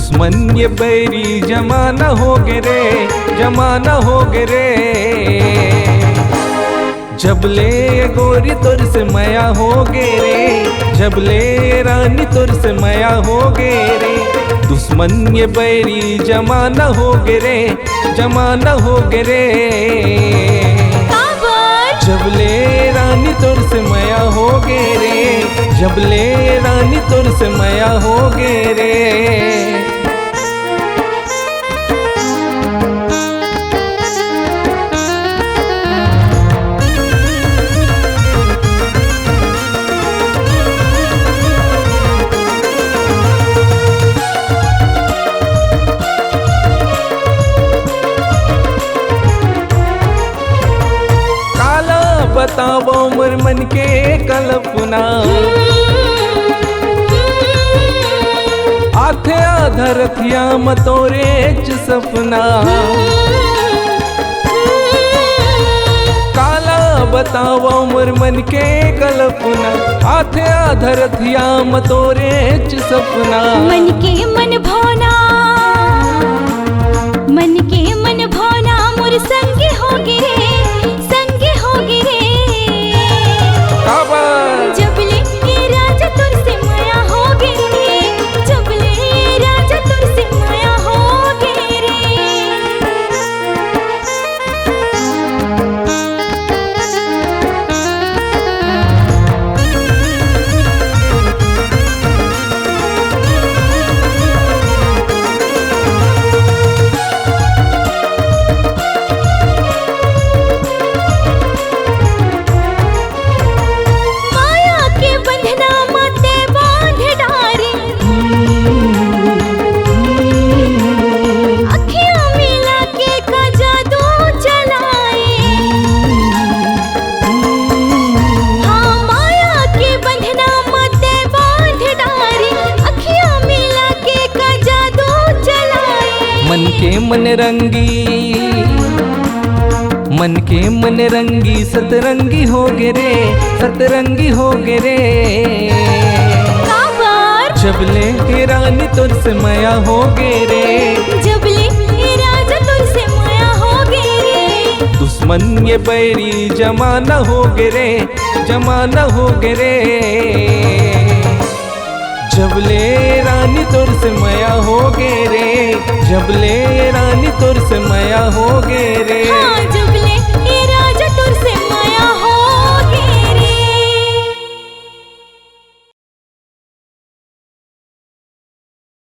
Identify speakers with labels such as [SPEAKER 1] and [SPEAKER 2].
[SPEAKER 1] दुश्मन ये बैरी जमाना हो गे रे, जमाना हो गे रे। जबले गोरी तोर से माया हो गे रे, जबले रानी तोर से माया हो गे रे। दुश्मन ये बैरी जमाना हो गे रे, जमाना हो गे रे। जबले रानी तोर से माया हो गे रे, जबले रानी तोर से माया हो गे रे। बतावो मोर मन के कल्पना, आथे आधरथिया मतोरे च सपना। काला बतावो मोर मन के कल्पना, आथे आधरथिया मतोरे च सपना।
[SPEAKER 2] मन के मन भावना, मन के मन भावना मोर संगे हो गे रे, संगे हो गे रे। जबले राजा तोर से माया हो गे रे, जबले राजा तोर से माया हो गे रे। मन के मन रंगी, मन के मन रंगी सतरंगी हो गे रे, सतरंगी हो गे रे। जबले रानी तोर से माया हो गे रे, जबले राजा तोर से माया हो गे रे।
[SPEAKER 1] दुश्मन ये बैरी जमाना हो गे रे, जमाना हो गे रे। जबले रानी तोर से माया हो गे रे, जबले रानी तोर से माया हो गे रे।